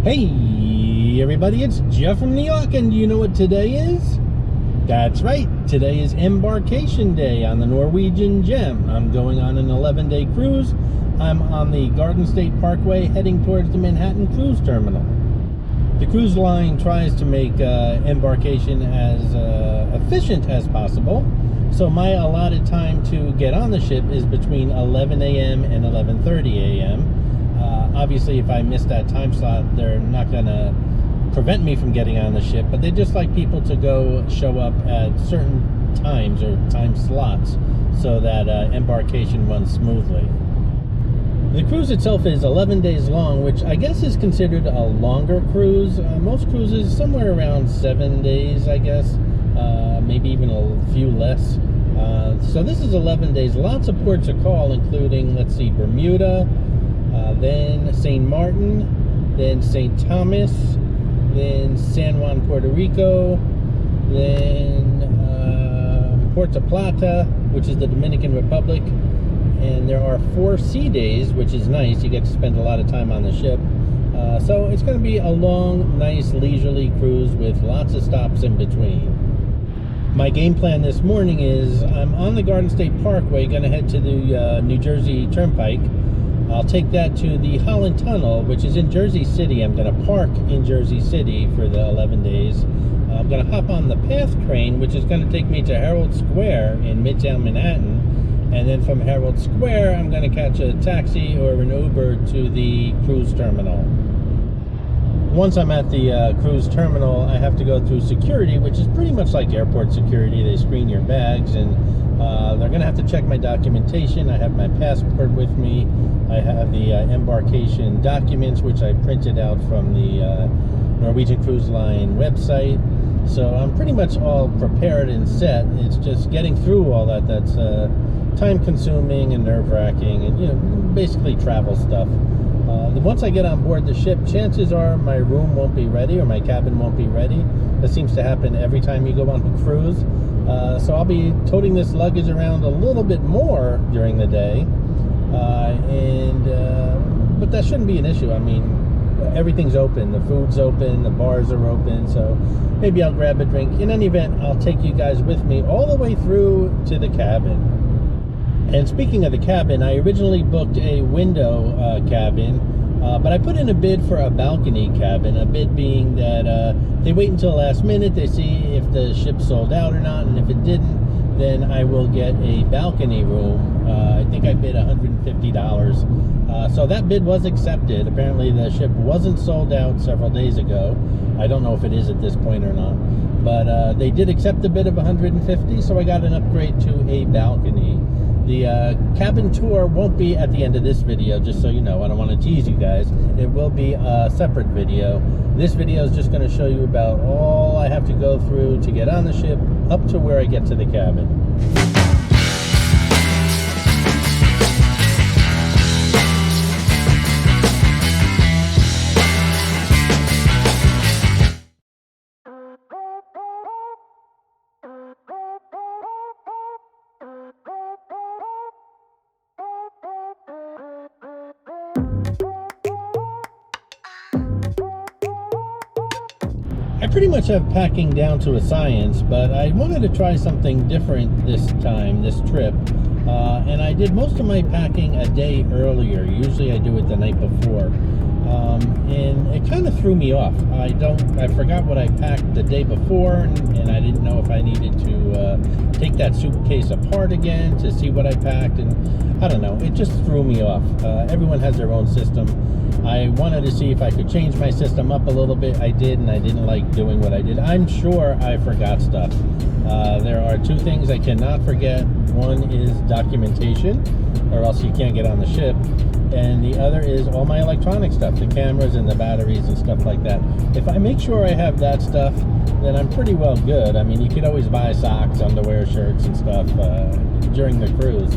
Hey everybody, it's Jeff from Yawk, and do you know what today is? That's right, today is Embarkation Day on the Norwegian Gem. I'm going on an 11-day cruise. I'm on the Garden State Parkway heading towards the Manhattan Cruise Terminal. The cruise line tries to make embarkation as efficient as possible, so my allotted time to get on the ship is between 11 a.m. and 11:30 a.m. Obviously, if I miss that time slot, they're not going to prevent me from getting on the ship, but they just like people to show up at certain times or time slots so that embarkation runs smoothly. The cruise itself is 11 days long, which I guess is considered a longer cruise. Most cruises somewhere around 7 days, I guess, maybe even a few less. So this is 11 days. Lots of ports of call, including, let's see, Bermuda, then St. Martin, then St. Thomas, then San Juan, Puerto Rico, then Puerto Plata, which is the Dominican Republic. And there are 4 sea days, which is nice. You get to spend a lot of time on the ship. So it's going to be a long, nice, leisurely cruise with lots of stops in between. My game plan this morning is I'm on the Garden State Parkway, going to head to the New Jersey Turnpike. I'll take that to the Holland Tunnel, which is in Jersey City. I'm going to park in Jersey City for the 11 days. I'm going to hop on the PATH train, which is going to take me to Herald Square in Midtown Manhattan. And then from Herald Square, I'm going to catch a taxi or an Uber to the cruise terminal. Once I'm at the cruise terminal, I have to go through security, which is pretty much like airport security. They screen your bags, and they're going to have to check my documentation. I have my passport with me. I have the embarkation documents, which I printed out from the Norwegian Cruise Line website. So I'm pretty much all prepared and set. It's just getting through all that that's time-consuming and nerve-wracking, and basically travel stuff. Once I get on board the ship, chances are my room won't be ready or my cabin won't be ready. That seems to happen every time you go on a cruise. So I'll be toting this luggage around a little bit more during the day, but that shouldn't be an issue. I mean, everything's open, the food's open, the bars are open, so maybe I'll grab a drink. In any event, I'll take you guys with me all the way through to the cabin. And speaking of the cabin, I originally booked a window cabin, but I put in a bid for a balcony cabin, a bid being that they wait until the last minute, they see if the ship sold out or not, and if it didn't, then I will get a balcony room. I think I bid $150. So that bid was accepted. Apparently the ship wasn't sold out several days ago. I don't know if it is at this point or not, but they did accept the bid of $150, so I got an upgrade to a balcony. The cabin tour won't be at the end of this video, just so you know. I don't want to tease you guys. It will be a separate video. This video is just going to show you about all I have to go through to get on the ship up to where I get to the cabin. I pretty much have packing down to a science, but I wanted to try something different this trip, and I did most of my packing a day earlier. Usually I do it the night before, and it kind of threw me off. I forgot what I packed the day before, and I didn't know if I needed to take that suitcase apart again to see what I packed, and I don't know, it just threw me off. Everyone has their own system. I wanted to see if I could change my system up a little bit. I did, and I didn't like doing what I did. I'm sure I forgot stuff. There are 2 things I cannot forget. One is documentation, or else you can't get on the ship. And the other is all my electronic stuff, the cameras and the batteries and stuff like that. If I make sure I have that stuff, then I'm pretty well good. I mean, you could always buy socks, underwear, shirts, and stuff during the cruise.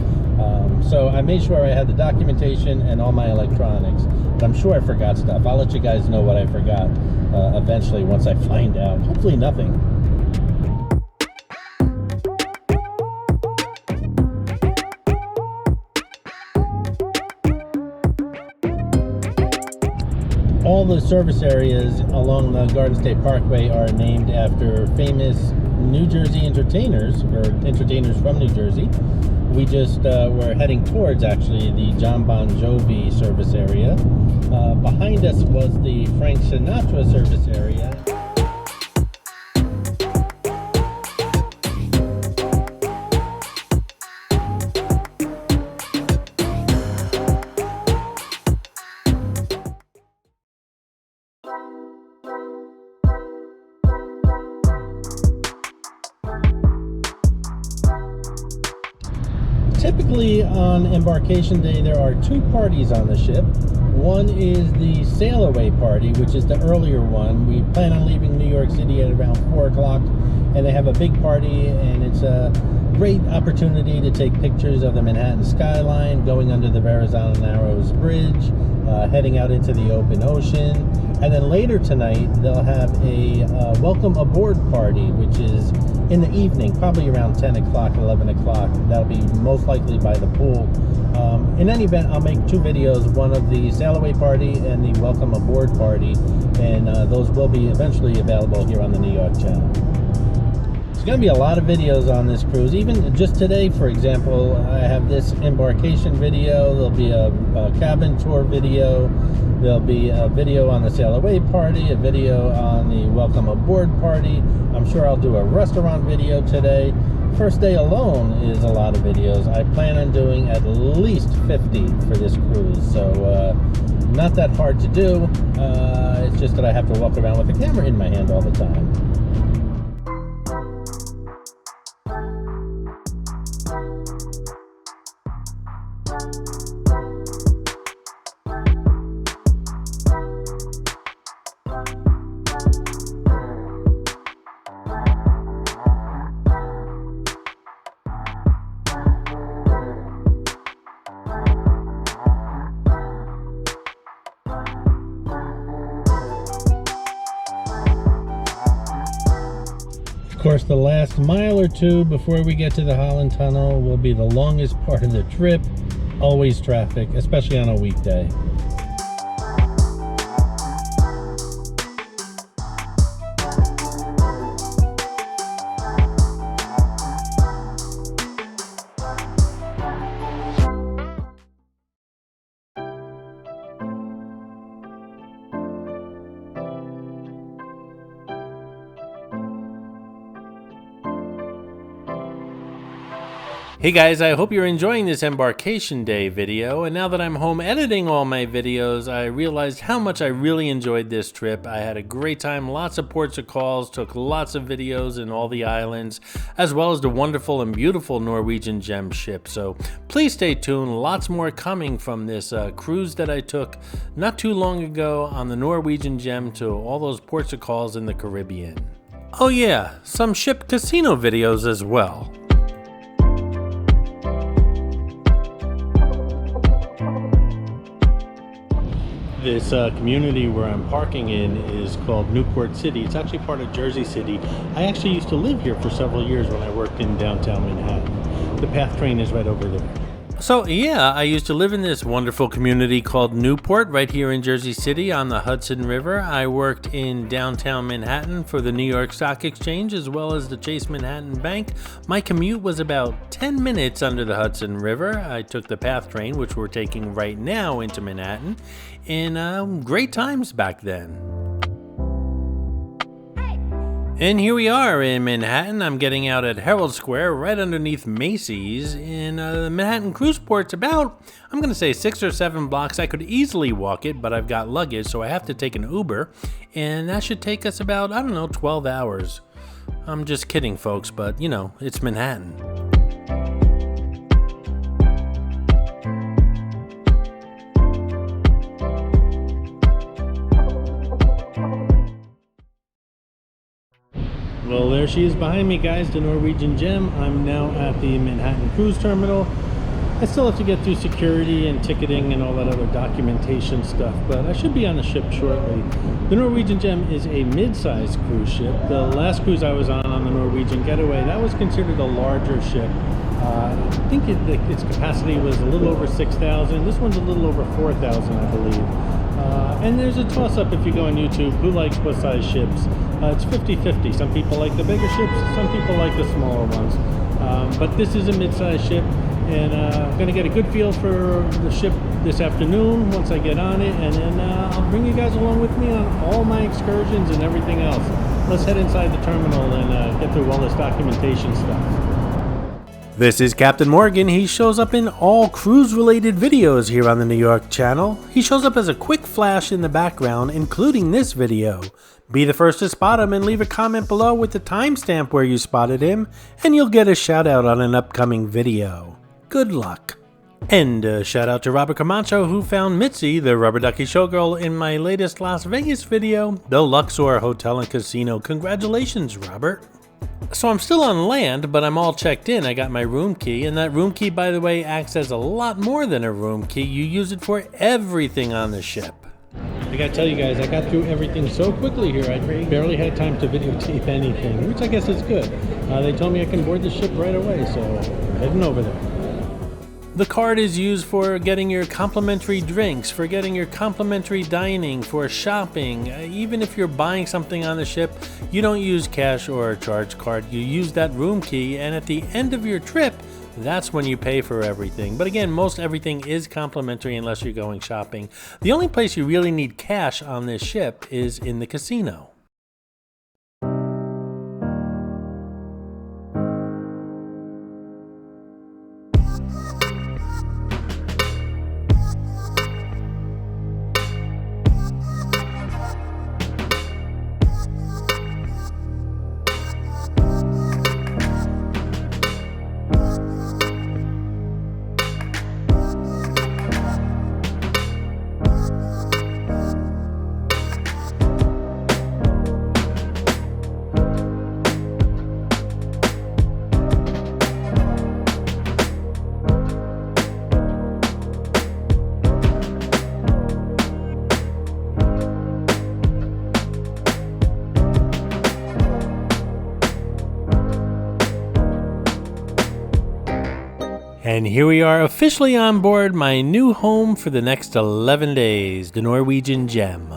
So I made sure I had the documentation and all my electronics. But I'm sure I forgot stuff. I'll let you guys know what I forgot eventually once I find out. Hopefully nothing. All the service areas along the Garden State Parkway are named after famous New Jersey entertainers, or entertainers from New Jersey. We just were heading towards, actually, the John Bon Jovi service area. Behind us was the Frank Sinatra service area. Typically on Embarkation Day, there are two parties on the ship. One is the sail away party, which is the earlier one. We plan on leaving New York City at around 4 o'clock, and they have a big party, and it's a great opportunity to take pictures of the Manhattan skyline, going under the Verrazano Narrows Bridge, heading out into the open ocean. And then later tonight, they'll have a welcome aboard party, which is in the evening, probably around 10 o'clock, 11 o'clock. That'll be most likely by the pool. In any event, I'll make two videos, one of the sail away party and the welcome aboard party, and those will be eventually available here on the New Yawk channel. There's going to be a lot of videos on this cruise. Even just today, for example, I have this embarkation video. There'll be a cabin tour video. There'll be a video on the sail away party, a video on the welcome aboard party. I'm sure I'll do a restaurant video today. First day alone is a lot of videos. I plan on doing at least 50 for this cruise, so not that hard to do. It's just that I have to walk around with the camera in my hand all the time. Of course, the last mile or two before we get to the Holland Tunnel will be the longest part of the trip. Always traffic, especially on a weekday. Hey guys, I hope you're enjoying this Embarkation Day video, and now that I'm home editing all my videos, I realized how much I really enjoyed this trip. I had a great time, lots of ports of calls, took lots of videos in all the islands, as well as the wonderful and beautiful Norwegian Gem ship. So please stay tuned, lots more coming from this cruise that I took not too long ago on the Norwegian Gem to all those ports of calls in the Caribbean. Oh yeah, some ship casino videos as well. This community where I'm parking in is called Newport City. It's actually part of Jersey City. I actually used to live here for several years when I worked in downtown Manhattan. The PATH train is right over there. So yeah, I used to live in this wonderful community called Newport right here in Jersey City on the Hudson River. I worked in downtown Manhattan for the New York Stock Exchange as well as the Chase Manhattan Bank. My commute was about 10 minutes under the Hudson River. I took the PATH train, which we're taking right now into Manhattan, and great times back then. And here we are in Manhattan. I'm getting out at Herald Square right underneath Macy's, and the Manhattan cruise port's about, I'm gonna say 6 or 7 blocks. I could easily walk it, but I've got luggage, so I have to take an Uber, and that should take us about, I don't know, 12 hours. I'm just kidding, folks, but you know, it's Manhattan. Well, there she is behind me, guys, the Norwegian Gem. I'm now at the Manhattan Cruise Terminal. I still have to get through security and ticketing and all that other documentation stuff, but I should be on the ship shortly. The Norwegian Gem is a mid-sized cruise ship. The last cruise I was on the Norwegian Getaway, that was considered a larger ship. I think its capacity was a little over 6,000. This one's a little over 4,000, I believe. And there's a toss-up if you go on YouTube, who likes what size ships. It's 50-50. Some people like the bigger ships, some people like the smaller ones. But this is a mid-sized ship, and I'm going to get a good feel for the ship this afternoon once I get on it, and then I'll bring you guys along with me on all my excursions and everything else. Let's head inside the terminal and get through all this documentation stuff. This is Captain Morgan. He shows up in all cruise-related videos here on the New York channel. He shows up as a quick flash in the background, including this video. Be the first to spot him and leave a comment below with the timestamp where you spotted him, and you'll get a shout out on an upcoming video. Good luck. And a shout out to Robert Camacho, who found Mitzi, the rubber ducky showgirl, in my latest Las Vegas video, the Luxor Hotel and Casino. Congratulations, Robert. So I'm still on land, but I'm all checked in. I got my room key, and that room key, by the way, acts as a lot more than a room key. You use it for everything on the ship. I gotta tell you guys, I got through everything so quickly here, I barely had time to videotape anything, which I guess is good. They told me I can board the ship right away, so I'm heading over there. The card is used for getting your complimentary drinks, for getting your complimentary dining, for shopping. Even if you're buying something on the ship, you don't use cash or a charge card. You use that room key, and at the end of your trip, that's when you pay for everything. But again, most everything is complimentary unless you're going shopping. The only place you really need cash on this ship is in the casino. And here we are officially on board my new home for the next 11 days, the Norwegian Gem.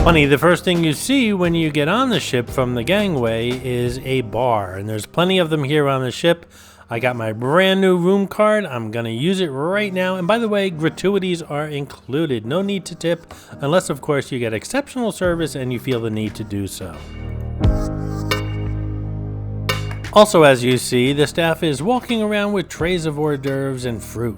Funny, the first thing you see when you get on the ship from the gangway is a bar, and there's plenty of them here on the ship. I got my brand new room card. I'm gonna use it right now. And by the way, gratuities are included. No need to tip, unless of course you get exceptional service and you feel the need to do so. Also, as you see, the staff is walking around with trays of hors d'oeuvres and fruit.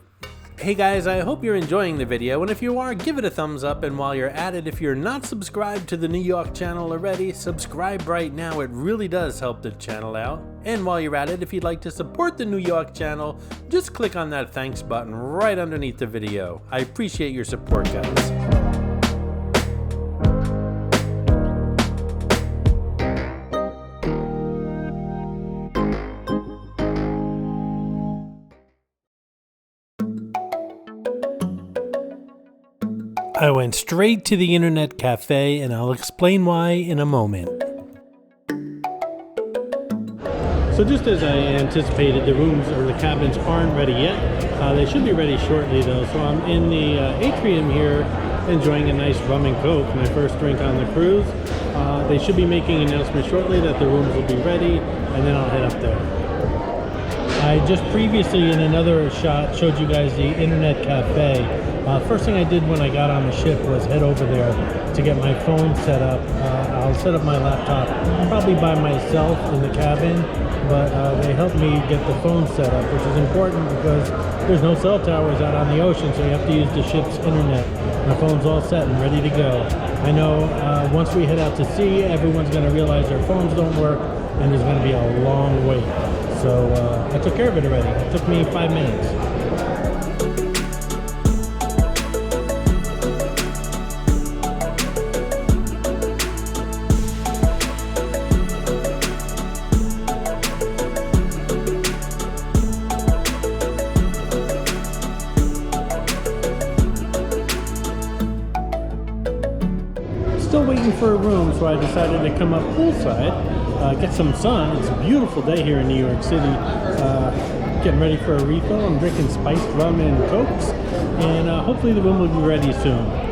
Hey guys, I hope you're enjoying the video, and if you are, give it a thumbs up, and while you're at it, if you're not subscribed to the New York channel already, subscribe right now. It really does help the channel out. And while you're at it, if you'd like to support the New York channel, just click on that thanks button right underneath the video. I appreciate your support, guys. I went straight to the internet cafe, and I'll explain why in a moment. So just as I anticipated, the rooms or the cabins aren't ready yet. They should be ready shortly though. So I'm in the atrium here enjoying a nice rum and coke, my first drink on the cruise. They should be making an announcement shortly that the rooms will be ready, and then I'll head up there. I just previously in another shot showed you guys the internet cafe. First thing I did when I got on the ship was head over there to get my phone set up. I'll set up my laptop probably by myself in the cabin, but they helped me get the phone set up, which is important because there's no cell towers out on the ocean, so you have to use the ship's internet. My phone's all set and ready to go. I know once we head out to sea, everyone's going to realize their phones don't work, and there's going to be a long wait. So I took care of it already. It took me 5 minutes. Still waiting for a room, so I decided to come up poolside get some sun. It's a beautiful day here in New York City. Getting ready for a refill. I'm drinking spiced rum and Cokes, and hopefully the room will be ready soon.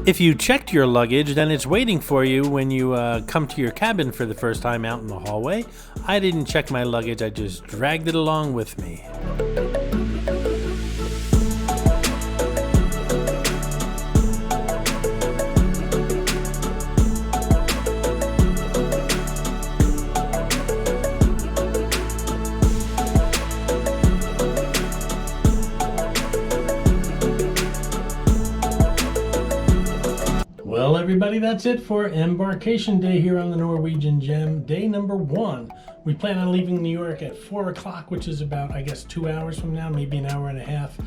If you checked your luggage, then it's waiting for you when you come to your cabin for the first time out in the hallway. I didn't check my luggage, I just dragged it along with me. Well, everybody, that's it for Embarkation Day here on the Norwegian Gem, day number 1. We plan on leaving New York at 4 o'clock, which is about, I guess, 2 hours from now, maybe an hour and a half.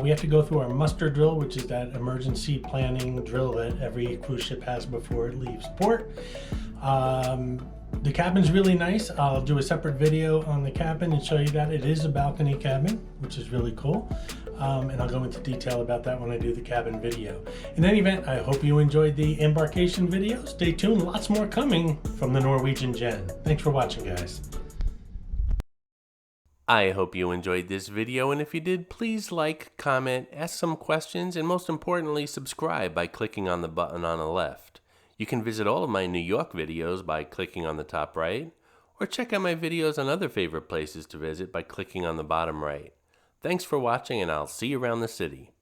We have to go through our muster drill, which is that emergency planning drill that every cruise ship has before it leaves port. The cabin's really nice. I'll do a separate video on the cabin and show you that. It is a balcony cabin, which is really cool. And I'll go into detail about that when I do the cabin video. In any event, I hope you enjoyed the embarkation video. Stay tuned, lots more coming from the Norwegian Gem. Thanks for watching, guys. I hope you enjoyed this video, and if you did, please like, comment, ask some questions, and most importantly, subscribe by clicking on the button on the left. You can visit all of my New York videos by clicking on the top right, or check out my videos on other favorite places to visit by clicking on the bottom right. Thanks for watching, and I'll see you around the city.